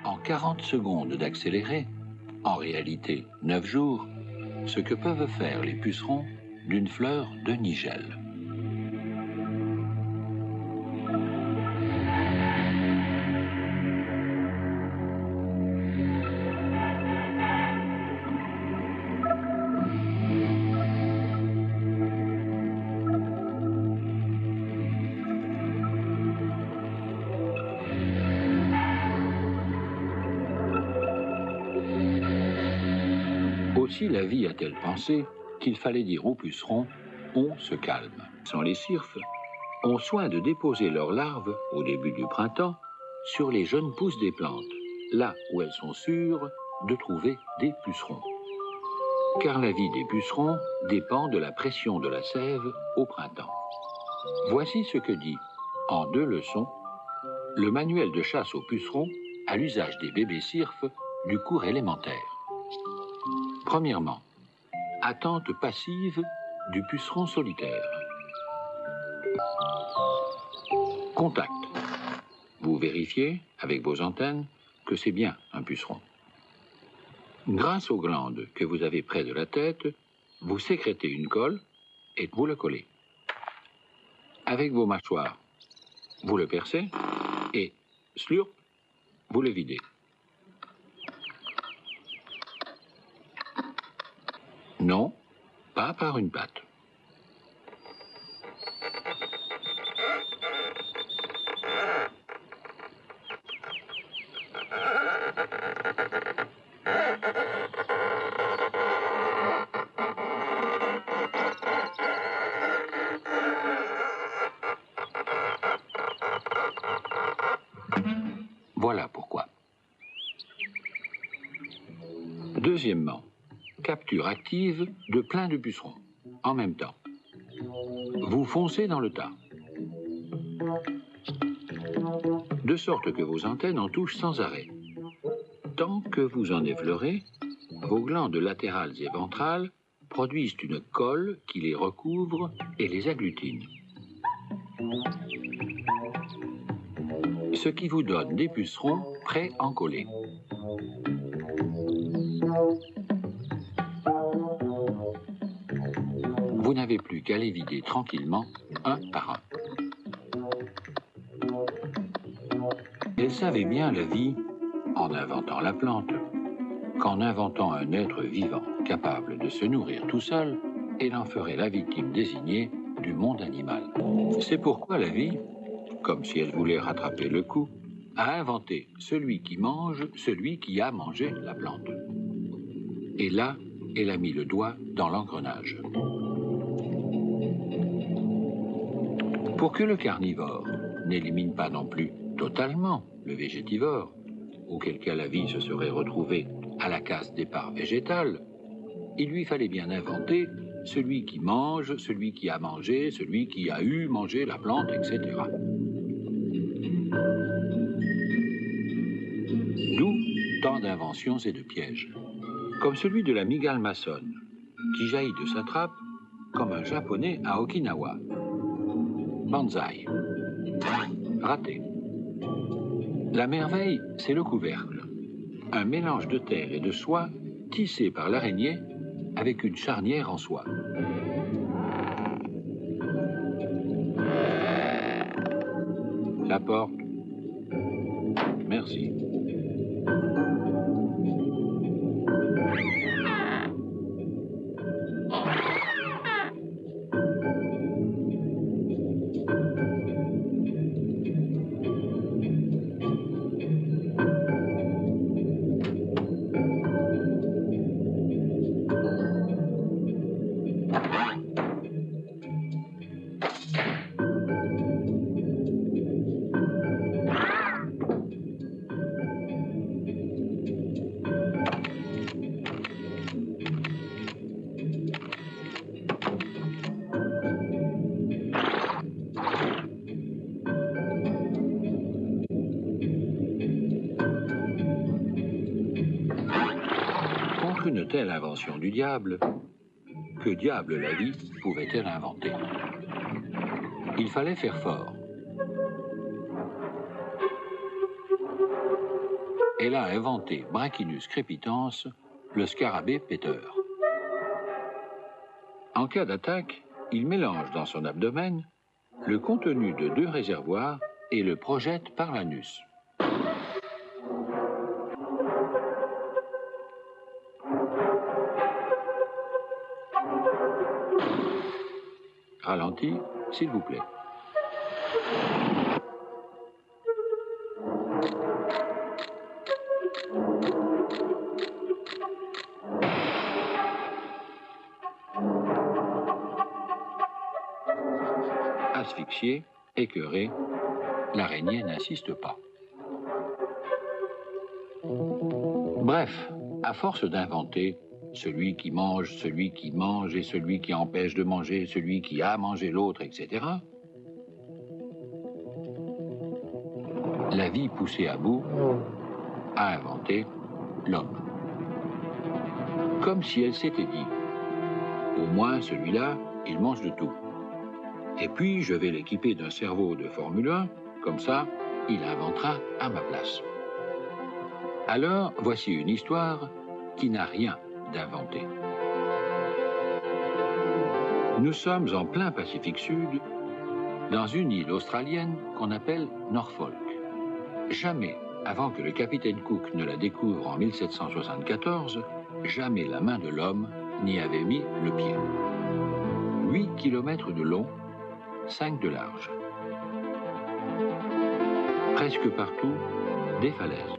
en 40 secondes d'accélérer, en réalité 9 jours, ce que peuvent faire les pucerons d'une fleur de nigelle. Aussi la vie a-t-elle pensé qu'il fallait dire aux pucerons « on se calme ». Sans les cirfes, ont soin de déposer leurs larves, au début du printemps, sur les jeunes pousses des plantes, là où elles sont sûres de trouver des pucerons. Car la vie des pucerons dépend de la pression de la sève au printemps. Voici ce que dit, en 2 leçons, le manuel de chasse aux pucerons à l'usage des bébés cirfes du cours élémentaire. Premièrement, attente passive du puceron solitaire. Contact. Vous vérifiez, avec vos antennes, que c'est bien un puceron. Grâce aux glandes que vous avez près de la tête, vous sécrétez une colle et vous le collez. Avec vos mâchoires, vous le percez et, slurp, vous le videz. Non, pas par une patte. Voilà pourquoi. Deuxièmement, capture active de plein de pucerons, en même temps. Vous foncez dans le tas, de sorte que vos antennes en touchent sans arrêt. Tant que vous en effleurez, vos glandes latérales et ventrales produisent une colle qui les recouvre et les agglutine. Ce qui vous donne des pucerons prêts à coller. Vous n'avez plus qu'à les vider tranquillement, un par un. Elle savait bien la vie en inventant la plante, qu'en inventant un être vivant capable de se nourrir tout seul, elle en ferait la victime désignée du monde animal. C'est pourquoi la vie, comme si elle voulait rattraper le coup, a inventé celui qui mange, celui qui a mangé la plante. Et là, elle a mis le doigt dans l'engrenage. Pour que le carnivore n'élimine pas non plus totalement le végétivore, auquel cas la vie se serait retrouvée à la casse des parts végétales, il lui fallait bien inventer celui qui mange, celui qui a mangé, celui qui a eu mangé la plante, etc. D'où tant d'inventions et de pièges, comme celui de la mygale maçonne, qui jaillit de sa trappe comme un japonais à Okinawa. Banzai. Raté. La merveille, c'est le couvercle, un mélange de terre et de soie tissé par l'araignée avec une charnière en soie. La porte. Merci. Une telle invention du diable, que diable la vie pouvait-elle inventer? Il fallait faire fort. elle a inventé Brachinus crepitans, le scarabée péteur. En cas d'attaque, il mélange dans son abdomen le contenu de 2 réservoirs et le projette par l'anus. Ralenti, s'il vous plaît. Asphyxié, écœuré, l'araignée n'insiste pas. Bref, à force d'inventer, celui qui mange et celui qui empêche de manger, celui qui a mangé l'autre, etc., la vie poussée à bout a inventé l'homme. Comme si elle s'était dit, au moins celui-là, il mange de tout. Et puis je vais l'équiper d'un cerveau de Formule 1, comme ça, il inventera à ma place. Alors, voici une histoire qui n'a rien d'inventé. Nous sommes en plein Pacifique Sud, dans une île australienne qu'on appelle Norfolk. Jamais, avant que le capitaine Cook ne la découvre en 1774, jamais la main de l'homme n'y avait mis le pied. 8 kilomètres de long, 5 de large. Presque partout, des falaises.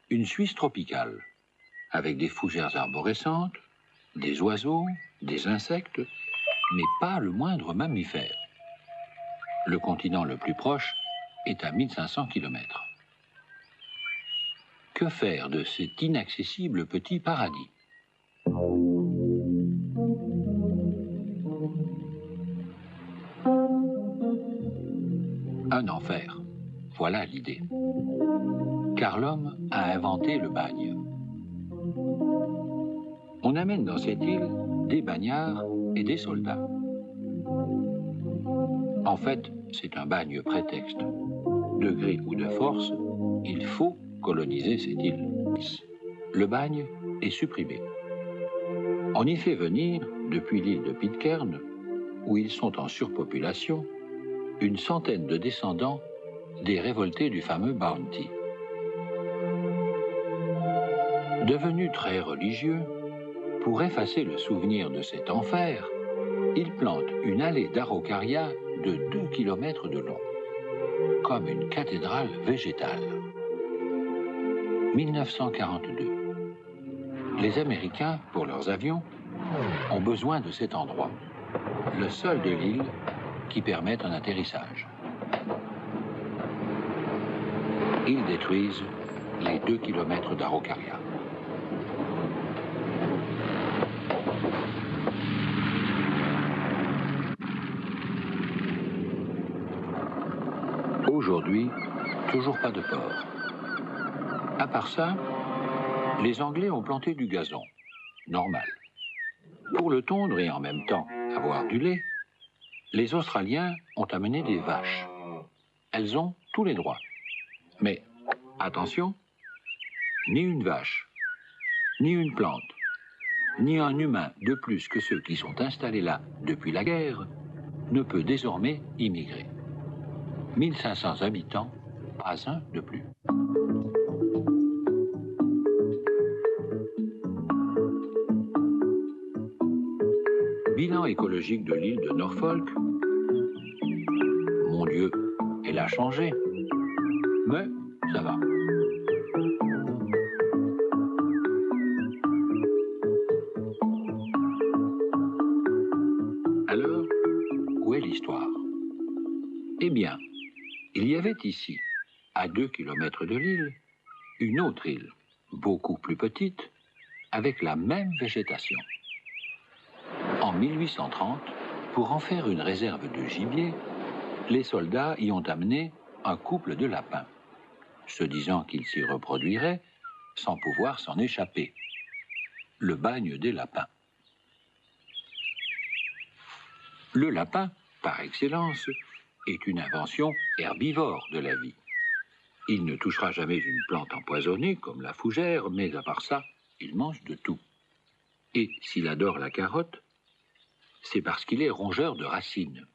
Une Suisse tropicale, avec des fougères arborescentes, des oiseaux, des insectes, mais pas le moindre mammifère. Le continent le plus proche est à 1500 km. Que faire de cet inaccessible petit paradis? Un enfer, voilà l'idée. Car l'homme a inventé le bagne. On amène dans cette île des bagnards et des soldats. En fait, c'est un bagne prétexte. De gré ou de force, il faut coloniser cette île. Le bagne est supprimé. On y fait venir, depuis l'île de Pitcairn, où ils sont en surpopulation, une centaine de descendants des révoltés du fameux Bounty. Devenus très religieux, pour effacer le souvenir de cet enfer, ils plantent une allée d'araucaria de 2 km de long, comme une cathédrale végétale. 1942. Les Américains, pour leurs avions, ont besoin de cet endroit, le seul de l'île qui permet un atterrissage. Ils détruisent les 2 km d'araucaria. Aujourd'hui, toujours pas de port. À part ça, les Anglais ont planté du gazon, normal. Pour le tondre et en même temps avoir du lait, les Australiens ont amené des vaches. Elles ont tous les droits. Mais, attention, ni une vache, ni une plante, ni un humain de plus que ceux qui sont installés là depuis la guerre ne peut désormais immigrer. 1500 habitants, pas un de plus. Bilan écologique de l'île de Norfolk. Mon Dieu, elle a changé. Mais ça va. Alors, où est l'histoire? Eh bien, il y avait ici, à 2 km de l'île, une autre île, beaucoup plus petite, avec la même végétation. En 1830, pour en faire une réserve de gibier, les soldats y ont amené un couple de lapins, se disant qu'ils s'y reproduiraient sans pouvoir s'en échapper. Le bagne des lapins. Le lapin, par excellence, est une invention herbivore de la vie. Il ne touchera jamais une plante empoisonnée comme la fougère, mais à part ça, il mange de tout. Et s'il adore la carotte, c'est parce qu'il est rongeur de racines.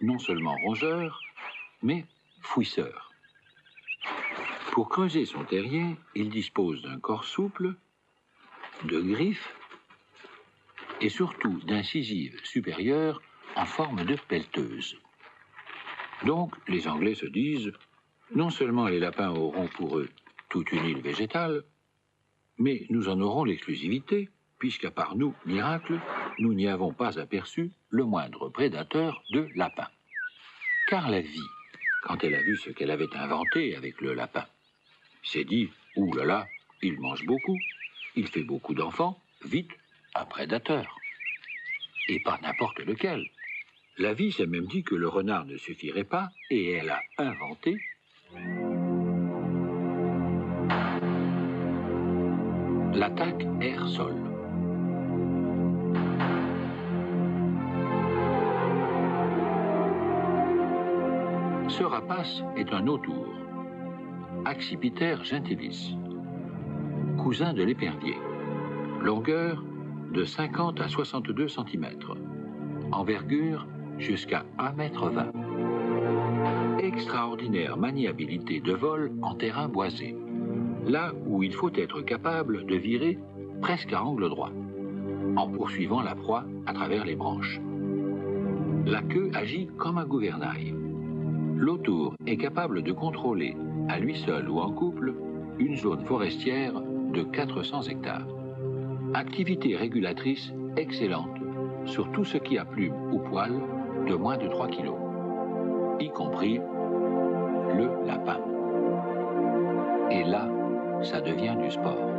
Non seulement rongeur, mais fouisseur. Pour creuser son terrier, il dispose d'un corps souple, de griffes et surtout d'incisives supérieures en forme de pelleteuse. Donc, les Anglais se disent, non seulement les lapins auront pour eux toute une île végétale, mais nous en aurons l'exclusivité, puisqu'à part nous, miracle, nous n'y avons pas aperçu le moindre prédateur de lapin. Car la vie, quand elle a vu ce qu'elle avait inventé avec le lapin, s'est dit, ouh là là, il mange beaucoup, il fait beaucoup d'enfants, vite, un prédateur. Et pas n'importe lequel. La vie s'est même dit que le renard ne suffirait pas, et elle a inventé l'attaque air-sol. Ce rapace est un autour, Accipiter gentilis, cousin de l'épervier, longueur de 50 à 62 cm, envergure jusqu'à 1,20 m. Extraordinaire maniabilité de vol en terrain boisé, là où il faut être capable de virer presque à angle droit, en poursuivant la proie à travers les branches. La queue agit comme un gouvernail. L'autour est capable de contrôler, à lui seul ou en couple, une zone forestière de 400 hectares. Activité régulatrice excellente sur tout ce qui a plume ou poil de moins de 3 kg, y compris le lapin. Et là, ça devient du sport.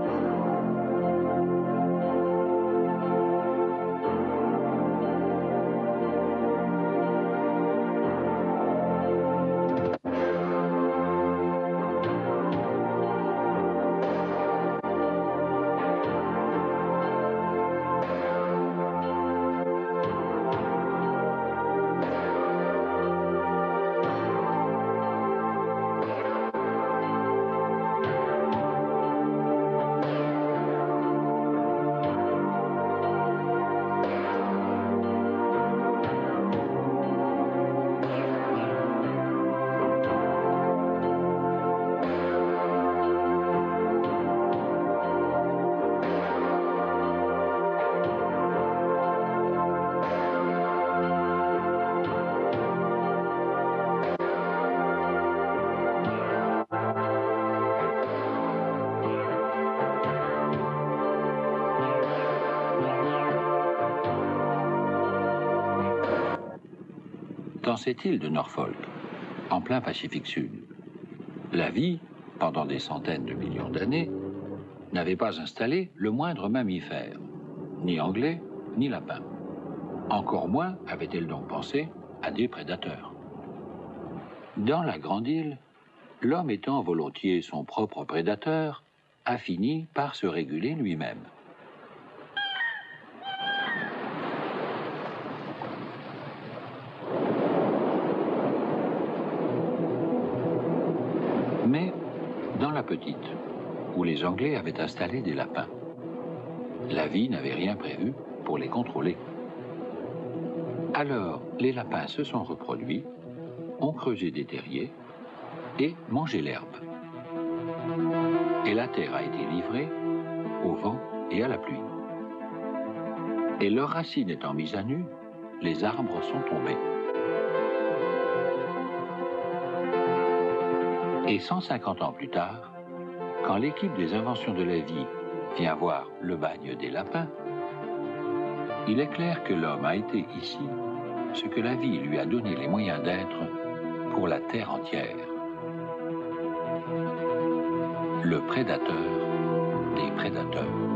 Dans cette île de Norfolk, en plein Pacifique Sud, la vie, pendant des centaines de millions d'années, n'avait pas installé le moindre mammifère, ni anglais, ni lapin. Encore moins avait-elle donc pensé à des prédateurs. Dans la grande île, l'homme étant volontiers son propre prédateur, a fini par se réguler lui-même. Mais dans la petite, où les Anglais avaient installé des lapins, la vie n'avait rien prévu pour les contrôler. Alors, les lapins se sont reproduits, ont creusé des terriers et mangé l'herbe. Et la terre a été livrée au vent et à la pluie. Et leurs racines étant mises à nu, les arbres sont tombés. Et 150 ans plus tard, quand l'équipe des inventions de la vie vient voir le bagne des lapins, il est clair que l'homme a été ici ce que la vie lui a donné les moyens d'être pour la terre entière. Le prédateur des prédateurs.